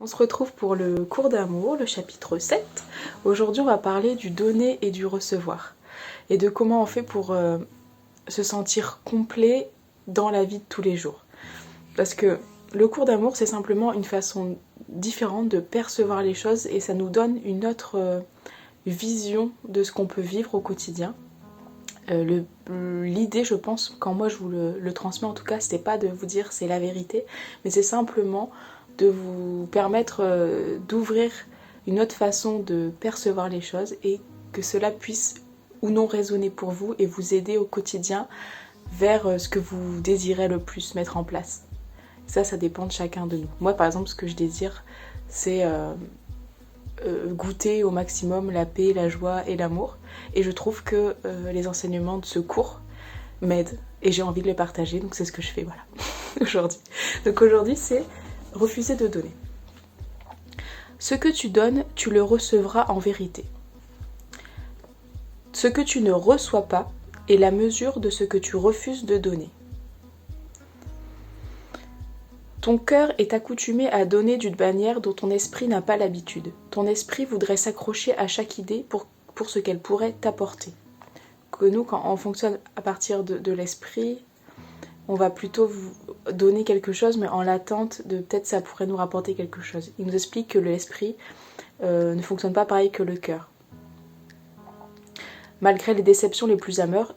On se retrouve pour le cours d'amour, le chapitre 7. Aujourd'hui, on va parler du donner et du recevoir. Et de comment on fait pour se sentir complet dans la vie de tous les jours. Parce que le cours d'amour, c'est simplement une façon différente de percevoir les choses et ça nous donne une autre vision de ce qu'on peut vivre au quotidien. L'idée, je pense, quand moi je vous le transmets en tout cas, c'était pas de vous dire c'est la vérité, mais c'est simplement de vous permettre d'ouvrir une autre façon de percevoir les choses et que cela puisse ou non résonner pour vous et vous aider au quotidien vers ce que vous désirez le plus mettre en place. Ça dépend de chacun de nous. Moi, par exemple, ce que je désire, c'est goûter au maximum la paix, la joie et l'amour. Et je trouve que les enseignements de ce cours m'aident et j'ai envie de les partager, donc c'est ce que je fais, voilà, aujourd'hui. Donc aujourd'hui, c'est refuser de donner. Ce que tu donnes, tu le recevras en vérité. Ce que tu ne reçois pas est la mesure de ce que tu refuses de donner. Ton cœur est accoutumé à donner d'une manière dont ton esprit n'a pas l'habitude. Ton esprit voudrait s'accrocher à chaque idée pour ce qu'elle pourrait t'apporter. Que nous, quand on fonctionne à partir de l'esprit, on va plutôt vous donner quelque chose, mais en l'attente de peut-être ça pourrait nous rapporter quelque chose. Il nous explique que l'esprit ne fonctionne pas pareil que le cœur. Malgré les déceptions les plus amères,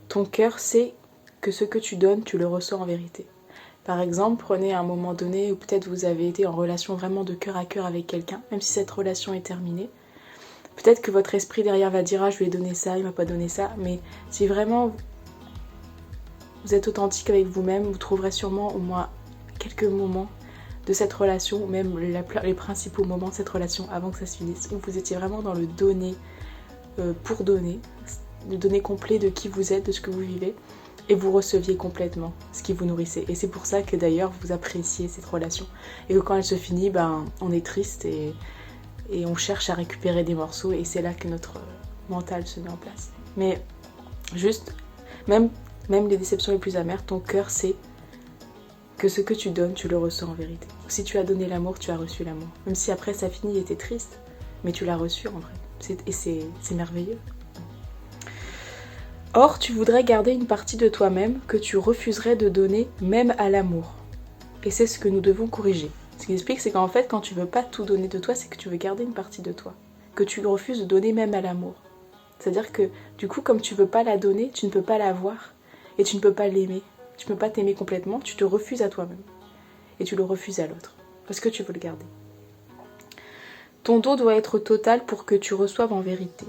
ton cœur sait que ce que tu donnes, tu le ressens en vérité. Par exemple, prenez un moment donné où peut-être vous avez été en relation vraiment de cœur à cœur avec quelqu'un, même si cette relation est terminée. Peut-être que votre esprit derrière va dire « Ah, je lui ai donné ça, il m'a pas donné ça », mais si vraiment vous êtes authentique avec vous-même, vous trouverez sûrement au moins quelques moments de cette relation, ou même les principaux moments de cette relation avant que ça se finisse, où vous étiez vraiment dans le donner pour donner, le donner complet de qui vous êtes, de ce que vous vivez, et vous receviez complètement ce qui vous nourrissait. Et c'est pour ça que d'ailleurs vous appréciez cette relation. Et que quand elle se finit, on est triste et on cherche à récupérer des morceaux, et c'est là que notre mental se met en place. Mais juste, même les déceptions les plus amères, ton cœur sait que ce que tu donnes, tu le ressens en vérité. Si tu as donné l'amour, tu as reçu l'amour. Même si après ça finit et t'es triste, mais tu l'as reçu en vrai. Et c'est merveilleux. Or, tu voudrais garder une partie de toi-même que tu refuserais de donner même à l'amour. Et c'est ce que nous devons corriger. Ce qui explique, c'est qu'en fait, quand tu veux pas tout donner de toi, c'est que tu veux garder une partie de toi. Que tu refuses de donner même à l'amour. C'est-à-dire que, du coup, comme tu veux pas la donner, tu ne peux pas l'avoir. Et tu ne peux pas l'aimer. Tu ne peux pas t'aimer complètement, tu te refuses à toi-même. Et tu le refuses à l'autre. Parce que tu veux le garder. Ton don doit être total pour que tu reçoives en vérité.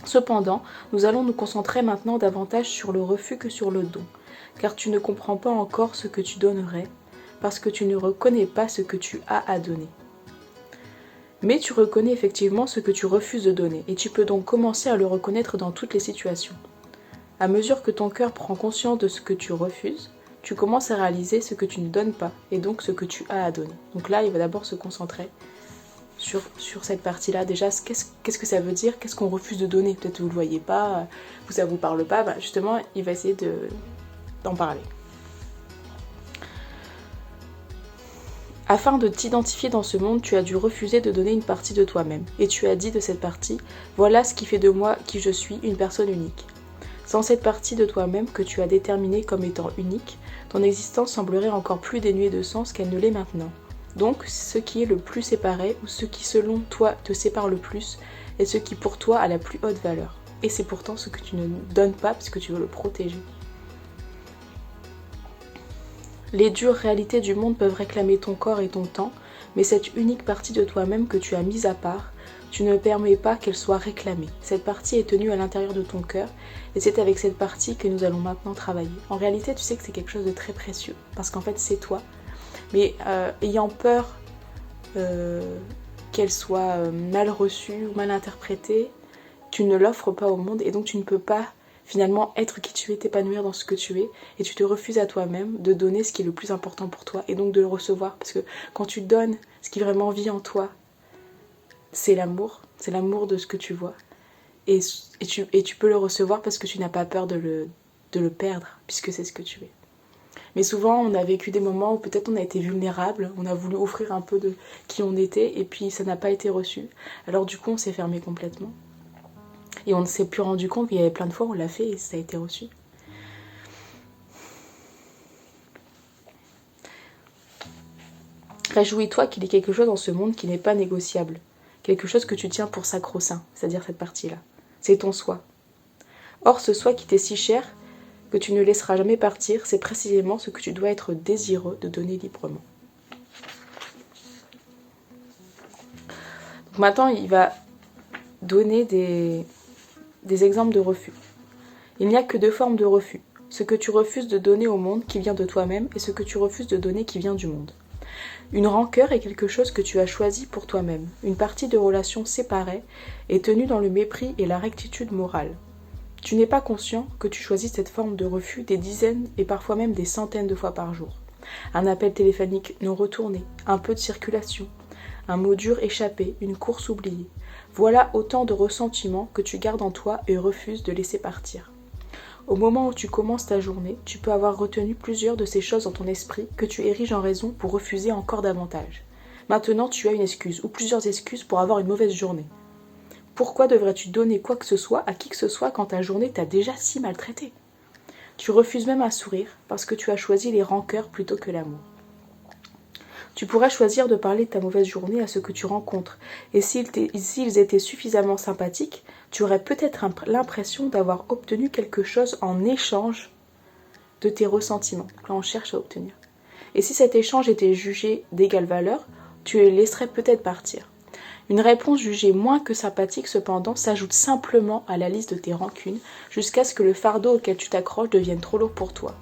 Cependant, nous allons nous concentrer maintenant davantage sur le refus que sur le don, car tu ne comprends pas encore ce que tu donnerais, parce que tu ne reconnais pas ce que tu as à donner. Mais tu reconnais effectivement ce que tu refuses de donner, et tu peux donc commencer à le reconnaître dans toutes les situations. À mesure que ton cœur prend conscience de ce que tu refuses, tu commences à réaliser ce que tu ne donnes pas, et donc ce que tu as à donner. Donc là, il va d'abord se concentrer sur cette partie-là. Déjà, qu'est-ce que ça veut dire? Qu'est-ce qu'on refuse de donner? Peut-être que vous ne le voyez pas, ça ne vous parle pas. Justement, il va essayer d'en parler. Afin de t'identifier dans ce monde, tu as dû refuser de donner une partie de toi-même. Et tu as dit de cette partie, voilà ce qui fait de moi qui je suis, une personne unique. Sans cette partie de toi-même que tu as déterminée comme étant unique, ton existence semblerait encore plus dénuée de sens qu'elle ne l'est maintenant. Donc, ce qui est le plus séparé, ou ce qui selon toi te sépare le plus, est ce qui pour toi a la plus haute valeur. Et c'est pourtant ce que tu ne donnes pas parce que tu veux le protéger. Les dures réalités du monde peuvent réclamer ton corps et ton temps, mais cette unique partie de toi-même que tu as mise à part, tu ne permets pas qu'elle soit réclamée. Cette partie est tenue à l'intérieur de ton cœur, et c'est avec cette partie que nous allons maintenant travailler. En réalité, tu sais que c'est quelque chose de très précieux, parce qu'en fait, c'est toi. Mais ayant peur qu'elle soit mal reçue ou mal interprétée, tu ne l'offres pas au monde et donc tu ne peux pas finalement être qui tu es, t'épanouir dans ce que tu es, et tu te refuses à toi-même de donner ce qui est le plus important pour toi et donc de le recevoir, parce que quand tu donnes ce qui vraiment vit en toi, c'est l'amour de ce que tu vois, et tu peux le recevoir parce que tu n'as pas peur de le perdre, puisque c'est ce que tu es. Mais souvent, on a vécu des moments où peut-être on a été vulnérable, on a voulu offrir un peu de qui on était, et puis ça n'a pas été reçu. Alors du coup, on s'est fermé complètement. Et on ne s'est plus rendu compte qu'il y avait plein de fois où on l'a fait et ça a été reçu. Réjouis-toi qu'il y ait quelque chose dans ce monde qui n'est pas négociable. Quelque chose que tu tiens pour sacro-saint, c'est-à-dire cette partie-là. C'est ton soi. Or, ce soi qui t'est si cher, que tu ne laisseras jamais partir, c'est précisément ce que tu dois être désireux de donner librement. Donc maintenant, il va donner des exemples de refus. Il n'y a que deux formes de refus. Ce que tu refuses de donner au monde qui vient de toi-même et ce que tu refuses de donner qui vient du monde. Une rancœur est quelque chose que tu as choisi pour toi-même, une partie de relation séparée et tenue dans le mépris et la rectitude morale. Tu n'es pas conscient que tu choisis cette forme de refus des dizaines et parfois même des centaines de fois par jour. Un appel téléphonique non retourné, un peu de circulation, un mot dur échappé, une course oubliée. Voilà autant de ressentiments que tu gardes en toi et refuses de laisser partir. Au moment où tu commences ta journée, tu peux avoir retenu plusieurs de ces choses dans ton esprit que tu ériges en raison pour refuser encore davantage. Maintenant, tu as une excuse ou plusieurs excuses pour avoir une mauvaise journée. Pourquoi devrais-tu donner quoi que ce soit à qui que ce soit quand ta journée t'a déjà si maltraité ? Tu refuses même un sourire parce que tu as choisi les rancœurs plutôt que l'amour. Tu pourrais choisir de parler de ta mauvaise journée à ceux que tu rencontres, et s'ils étaient suffisamment sympathiques, tu aurais peut-être l'impression d'avoir obtenu quelque chose en échange de tes ressentiments. Là, on cherche à obtenir. Et si cet échange était jugé d'égale valeur, tu les laisserais peut-être partir. Une réponse jugée moins que sympathique, cependant, s'ajoute simplement à la liste de tes rancunes, jusqu'à ce que le fardeau auquel tu t'accroches devienne trop lourd pour toi.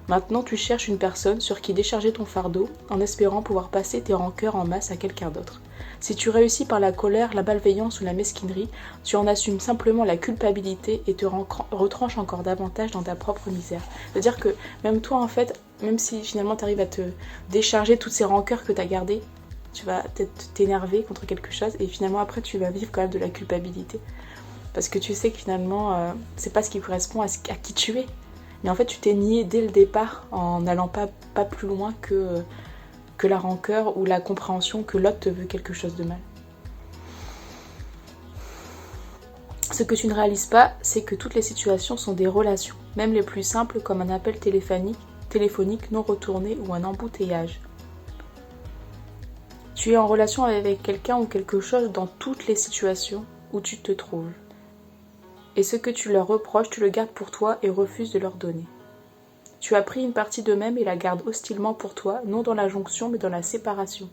Maintenant, tu cherches une personne sur qui décharger ton fardeau, en espérant pouvoir passer tes rancœurs en masse à quelqu'un d'autre. Si tu réussis par la colère, la malveillance ou la mesquinerie, tu en assumes simplement la culpabilité et te retranches encore davantage dans ta propre misère. C'est-à-dire que même toi, en fait, même si finalement tu arrives à te décharger toutes ces rancœurs que tu as gardées, tu vas peut-être t'énerver contre quelque chose et finalement après tu vas vivre quand même de la culpabilité. Parce que tu sais que finalement, c'est pas ce qui correspond à qui tu es. Mais en fait, tu t'es nié dès le départ en n'allant pas plus loin que la rancœur ou la compréhension que l'autre te veut quelque chose de mal. Ce que tu ne réalises pas, c'est que toutes les situations sont des relations, même les plus simples comme un appel téléphonique non retourné ou un embouteillage. Tu es en relation avec quelqu'un ou quelque chose dans toutes les situations où tu te trouves. Et ce que tu leur reproches, tu le gardes pour toi et refuses de leur donner. Tu as pris une partie d'eux-mêmes et la gardes hostilement pour toi, non dans la jonction mais dans la séparation.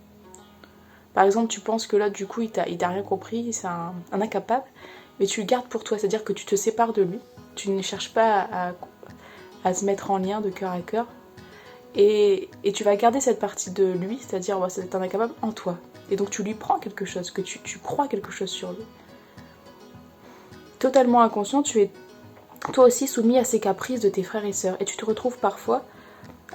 Par exemple, tu penses que l'autre, du coup, il t'a rien compris, c'est un incapable, mais tu le gardes pour toi, c'est-à-dire que tu te sépares de lui, tu ne cherches pas à se mettre en lien de cœur à cœur, et tu vas garder cette partie de lui, c'est-à-dire c'est un incapable en toi. Et donc tu lui prends quelque chose, que tu crois quelque chose sur lui. Totalement inconscient, tu es toi aussi soumis à ces caprices de tes frères et sœurs, et tu te retrouves parfois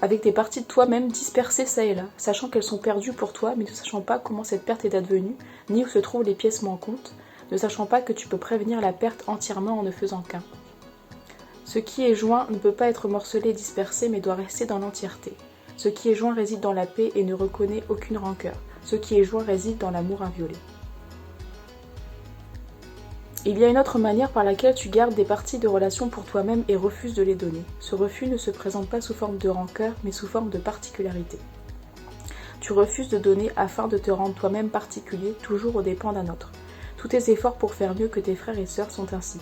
avec des parties de toi-même dispersées ça et là, sachant qu'elles sont perdues pour toi, mais ne sachant pas comment cette perte est advenue, ni où se trouvent les pièces manquantes, ne sachant pas que tu peux prévenir la perte entièrement en ne faisant qu'un. Ce qui est joint ne peut pas être morcelé et dispersé, mais doit rester dans l'entièreté. Ce qui est joint réside dans la paix et ne reconnaît aucune rancœur. Ce qui est joint réside dans l'amour inviolé. Il y a une autre manière par laquelle tu gardes des parties de relation pour toi-même et refuses de les donner. Ce refus ne se présente pas sous forme de rancœur, mais sous forme de particularité. Tu refuses de donner afin de te rendre toi-même particulier, toujours aux dépens d'un autre. Tous tes efforts pour faire mieux que tes frères et sœurs sont ainsi.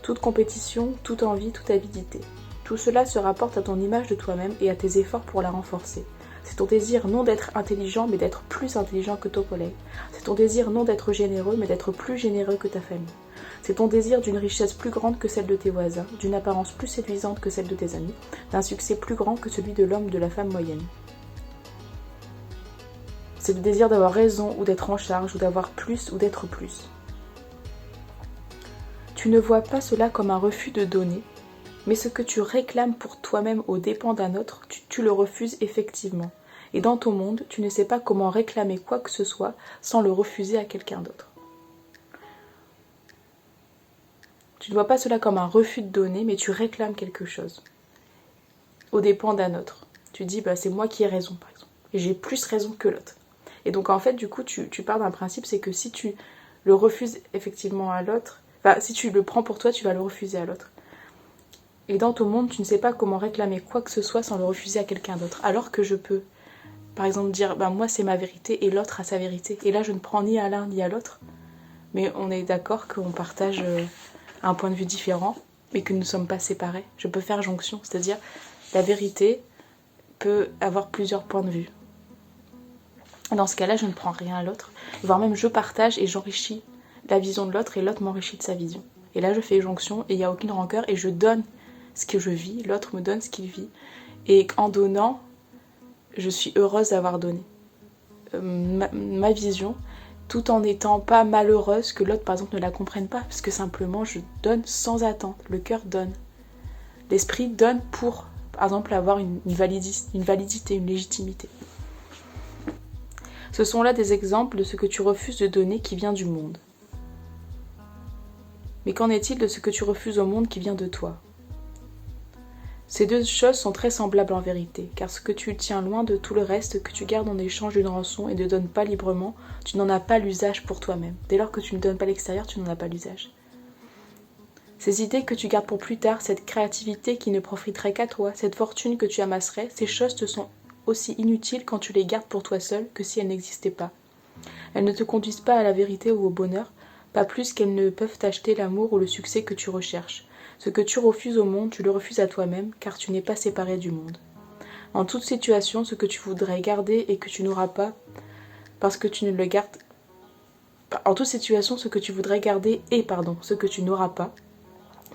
Toute compétition, toute envie, toute avidité. Tout cela se rapporte à ton image de toi-même et à tes efforts pour la renforcer. C'est ton désir non d'être intelligent, mais d'être plus intelligent que ton collègue. C'est ton désir non d'être généreux, mais d'être plus généreux que ta famille. C'est ton désir d'une richesse plus grande que celle de tes voisins, d'une apparence plus séduisante que celle de tes amis, d'un succès plus grand que celui de l'homme ou de la femme moyenne. C'est le désir d'avoir raison ou d'être en charge ou d'avoir plus ou d'être plus. Tu ne vois pas cela comme un refus de donner, mais ce que tu réclames pour toi-même aux dépens d'un autre, tu le refuses effectivement. Et dans ton monde, tu ne sais pas comment réclamer quoi que ce soit sans le refuser à quelqu'un d'autre. Tu ne vois pas cela comme un refus de donner, mais tu réclames quelque chose, aux dépens d'un autre. Tu dis bah c'est moi qui ai raison par exemple. Et j'ai plus raison que l'autre. Et donc en fait du coup tu pars d'un principe, c'est que si tu le refuses effectivement à l'autre, enfin si tu le prends pour toi, tu vas le refuser à l'autre. Et dans ton monde, tu ne sais pas comment réclamer quoi que ce soit sans le refuser à quelqu'un d'autre. Alors que je peux, par exemple, dire bah moi c'est ma vérité et l'autre a sa vérité. Et là je ne prends ni à l'un ni à l'autre. Mais on est d'accord qu'on partage un point de vue différent, mais que nous ne sommes pas séparés. Je peux faire jonction, c'est-à-dire la vérité peut avoir plusieurs points de vue. Dans ce cas-là, je ne prends rien à l'autre, voire même je partage et j'enrichis la vision de l'autre et l'autre m'enrichit de sa vision. Et là, je fais jonction et il n'y a aucune rancœur et je donne ce que je vis, l'autre me donne ce qu'il vit. Et en donnant, je suis heureuse d'avoir donné ma vision, tout en n'étant pas malheureuse que l'autre par exemple ne la comprenne pas, parce que simplement je donne sans attente, le cœur donne. L'esprit donne pour, par exemple, avoir une validité, une légitimité. Ce sont là des exemples de ce que tu refuses de donner qui vient du monde. Mais qu'en est-il de ce que tu refuses au monde qui vient de toi ? Ces deux choses sont très semblables en vérité, car ce que tu tiens loin de tout le reste, que tu gardes en échange d'une rançon et ne donnes pas librement, tu n'en as pas l'usage pour toi-même. Dès lors que tu ne donnes pas l'extérieur, tu n'en as pas l'usage. Ces idées que tu gardes pour plus tard, cette créativité qui ne profiterait qu'à toi, cette fortune que tu amasserais, ces choses te sont aussi inutiles quand tu les gardes pour toi seul que si elles n'existaient pas. Elles ne te conduisent pas à la vérité ou au bonheur, pas plus qu'elles ne peuvent t'acheter l'amour ou le succès que tu recherches. Ce que tu refuses au monde, tu le refuses à toi-même, car tu n'es pas séparé du monde. En toute situation, ce que tu voudrais garder et que tu n'auras pas, parce que tu ne le gardes... En toute situation, ce que tu voudrais garder et, ce que tu n'auras pas,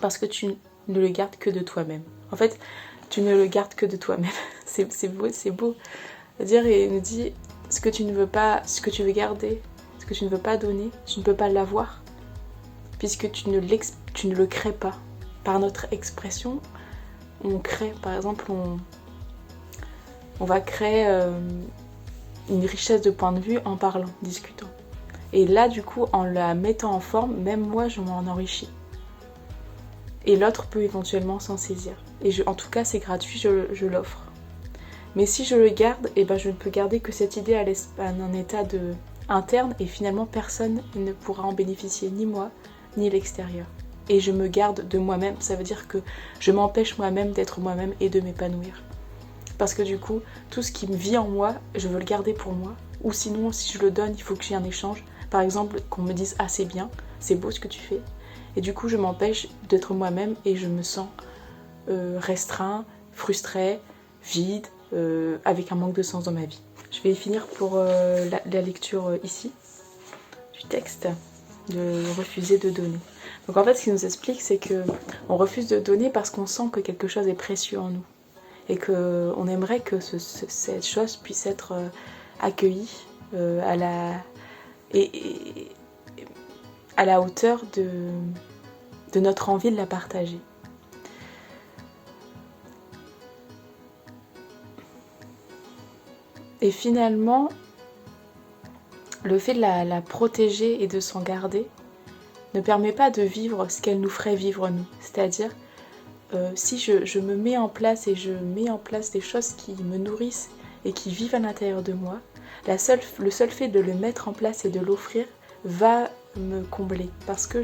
parce que tu ne le gardes que de toi-même. En fait, tu ne le gardes que de toi-même. C'est beau, c'est beau. C'est-à-dire, il nous dit, ce que tu ne veux pas, ce que tu veux garder, ce que tu ne veux pas donner, tu ne peux pas l'avoir, puisque tu ne le crées pas. Par notre expression, on crée, par exemple, on va créer une richesse de points de vue en parlant, discutant. Et là, du coup, en la mettant en forme, même moi, je m'en enrichis. Et l'autre peut éventuellement s'en saisir. Et en tout cas, c'est gratuit, je l'offre. Mais si je le garde, je ne peux garder que cette idée à un état interne, et finalement, personne ne pourra en bénéficier, ni moi, ni l'extérieur. Et je me garde de moi-même, ça veut dire que je m'empêche moi-même d'être moi-même et de m'épanouir. Parce que du coup, tout ce qui me vit en moi, je veux le garder pour moi. Ou sinon, si je le donne, il faut que j'y un échange. Par exemple, qu'on me dise « Ah, c'est bien, c'est beau ce que tu fais ». Et du coup, je m'empêche d'être moi-même et je me sens restreint, frustré, vide, avec un manque de sens dans ma vie. Je vais finir pour la lecture ici, du texte, de refuser de donner. Donc en fait, ce qu'il nous explique, c'est qu'on refuse de donner parce qu'on sent que quelque chose est précieux en nous. Et qu'on aimerait que cette chose puisse être accueillie à la hauteur de notre envie de la partager. Et finalement, le fait de la protéger et de s'en garder ne permet pas de vivre ce qu'elle nous ferait vivre nous. C'est-à-dire, si je me mets en place et je mets en place des choses qui me nourrissent et qui vivent à l'intérieur de moi, le seul fait de le mettre en place et de l'offrir va me combler. Parce que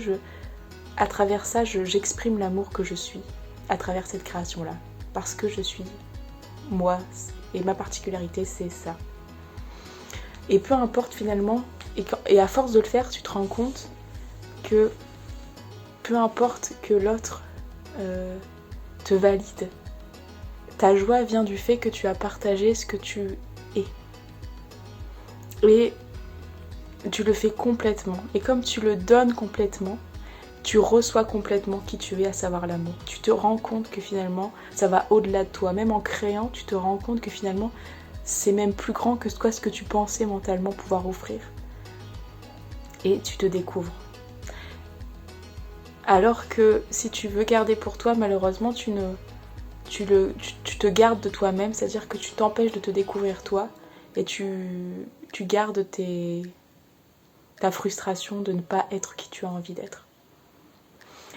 à travers ça, j'exprime l'amour que je suis, à travers cette création-là. Parce que je suis moi, et ma particularité, c'est ça. Et peu importe finalement, et à force de le faire, tu te rends compte que peu importe que l'autre te valide, ta joie vient du fait que tu as partagé ce que tu es. Et tu le fais complètement. Et comme tu le donnes complètement, tu reçois complètement qui tu es, à savoir l'amour. Tu te rends compte que finalement, ça va au-delà de toi. Même en créant, tu te rends compte que finalement, c'est même plus grand que ce que tu pensais mentalement pouvoir offrir. Et tu te découvres. Alors que si tu veux garder pour toi, malheureusement, tu te gardes de toi-même, c'est-à-dire que tu t'empêches de te découvrir toi et tu gardes ta frustration de ne pas être qui tu as envie d'être.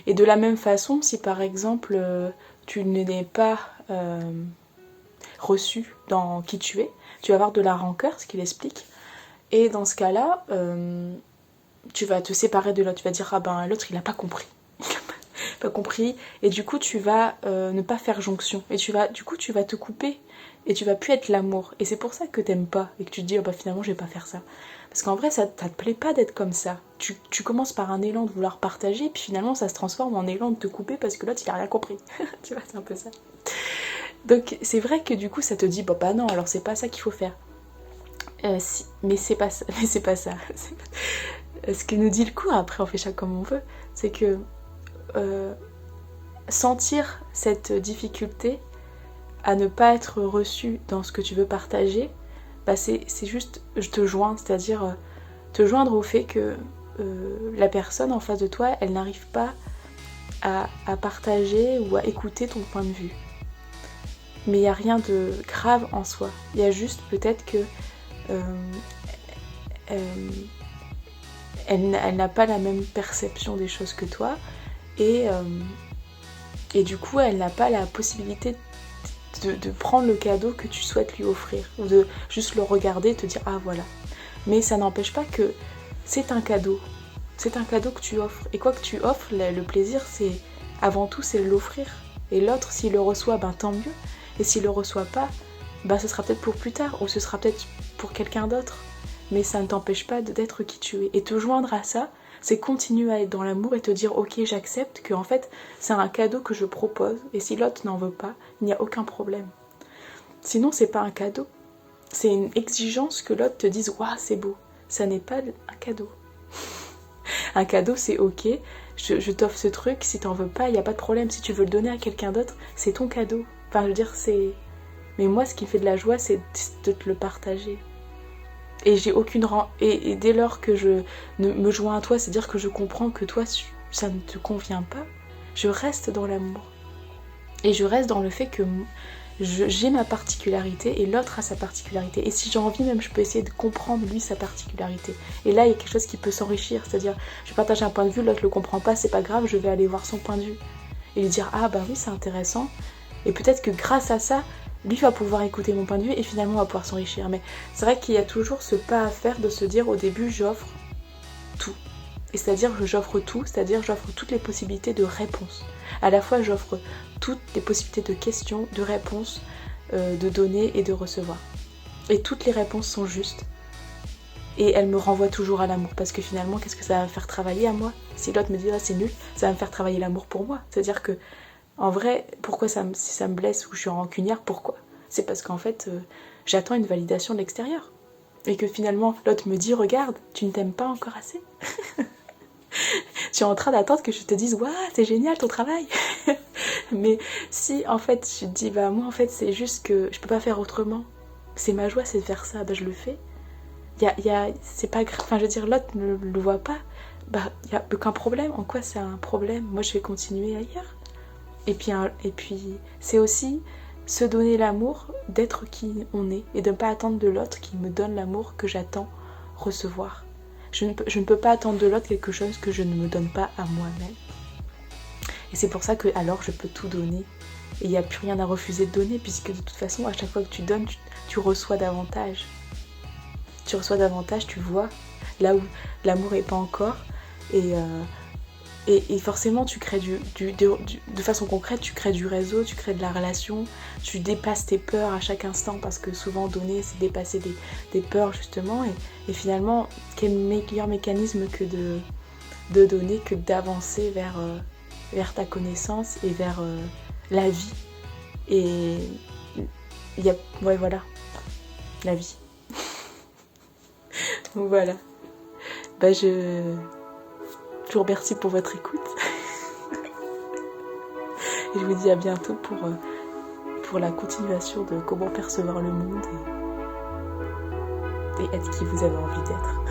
Et de la même façon, si par exemple tu n'es pas reçu dans qui tu es. Tu vas avoir de la rancœur, ce qu'il explique. Et dans ce cas-là, tu vas te séparer de l'autre. Tu vas dire, ah ben l'autre il n'a pas compris. Pas compris. Et du coup, tu vas ne pas faire jonction. Et du coup, tu vas te couper. Et tu vas plus être l'amour. Et c'est pour ça que t'aimes pas. Et que tu te dis, oh bah finalement, je vais pas faire ça. Parce qu'en vrai, ça te plaît pas d'être comme ça. Tu commences par un élan de vouloir partager. Puis finalement, ça se transforme en élan de te couper parce que l'autre, il a rien compris. Tu vois, c'est un peu ça. Donc, c'est vrai que du coup, ça te dit, bah non, alors c'est pas ça qu'il faut faire. Mais c'est pas ça. Mais c'est pas ça. Ce que nous dit le cours, après, on fait ça comme on veut. C'est que sentir cette difficulté à ne pas être reçu dans ce que tu veux partager, bah c'est juste te joindre, c'est-à-dire te joindre au fait que la personne en face de toi, elle n'arrive pas à partager ou à écouter ton point de vue. Mais il n'y a rien de grave en soi. Il y a juste peut-être que elle n'a pas la même perception des choses que toi et du coup elle n'a pas la possibilité de prendre le cadeau que tu souhaites lui offrir ou de juste le regarder et te dire ah voilà. Mais ça n'empêche pas que c'est un cadeau que tu offres, et quoi que tu offres, le plaisir c'est avant tout c'est l'offrir, et l'autre s'il le reçoit ben tant mieux, et s'il le reçoit pas ben ce sera peut-être pour plus tard ou ce sera peut-être pour quelqu'un d'autre, mais ça ne t'empêche pas d'être qui tu es. Et te joindre à ça, c'est continuer à être dans l'amour et te dire ok j'accepte que en fait c'est un cadeau que je propose, et si l'autre n'en veut pas, il n'y a aucun problème. Sinon c'est pas un cadeau, c'est une exigence que l'autre te dise waouh c'est beau. Ça n'est pas un cadeau. Un cadeau c'est ok, je t'offre ce truc, si t'en veux pas, il n'y a pas de problème. Si tu veux le donner à quelqu'un d'autre, c'est ton cadeau. Enfin je veux dire c'est... Mais moi ce qui me fait de la joie c'est de te le partager. Et j'ai aucune et dès lors que je me joins à toi, c'est-à-dire que je comprends que toi ça ne te convient pas, je reste dans l'amour. Et je reste dans le fait que j'ai ma particularité et l'autre a sa particularité. Et si j'ai envie même, je peux essayer de comprendre lui sa particularité. Et là, il y a quelque chose qui peut s'enrichir. C'est-à-dire, je partage un point de vue, l'autre le comprend pas, c'est pas grave, je vais aller voir son point de vue. Et lui dire, ah bah oui, c'est intéressant. Et peut-être que grâce à ça, lui va pouvoir écouter mon point de vue et finalement on va pouvoir s'enrichir. Mais c'est vrai qu'il y a toujours ce pas à faire de se dire au début, j'offre tout. Et c'est-à-dire que j'offre tout, c'est-à-dire j'offre toutes les possibilités de réponse. À la fois j'offre toutes les possibilités de questions, de réponses, de donner et de recevoir. Et toutes les réponses sont justes. Et elles me renvoient toujours à l'amour. Parce que finalement, qu'est-ce que ça va me faire travailler à moi? Si l'autre me dit ah, c'est nul, ça va me faire travailler l'amour pour moi. C'est-à-dire que, en vrai, pourquoi si ça me blesse ou je suis rancunière, pourquoi? C'est parce qu'en fait, j'attends une validation de l'extérieur. Et que finalement, l'autre me dit regarde, tu ne t'aimes pas encore assez. Tu es en train d'attendre que je te dise waouh c'est génial ton travail. Mais si en fait je te dis bah moi en fait c'est juste que je peux pas faire autrement, c'est ma joie c'est de faire ça, bah je le fais. C'est pas grave, enfin je veux dire l'autre ne le voit pas, bah y a aucun problème. En quoi c'est un problème? Moi je vais continuer ailleurs. Et puis c'est aussi se donner l'amour d'être qui on est et de ne pas attendre de l'autre qui me donne l'amour que j'attends recevoir. Je ne peux pas attendre de l'autre quelque chose que je ne me donne pas à moi-même. Et c'est pour ça que alors je peux tout donner. Et il n'y a plus rien à refuser de donner, puisque de toute façon, à chaque fois que tu donnes, tu reçois davantage. Tu reçois davantage, tu vois, là où l'amour n'est pas encore. Et forcément, tu crées de façon concrète, tu crées du réseau, tu crées de la relation, tu dépasses tes peurs à chaque instant, parce que souvent donner, c'est dépasser des peurs justement. Et finalement, quel meilleur mécanisme que de donner, que d'avancer vers ta connaissance et vers la vie. Et il y a... Ouais, voilà. La vie. Donc voilà. Bah je vous remercie pour votre écoute. Et je vous dis à bientôt pour la continuation de comment percevoir le monde et être qui vous avez envie d'être.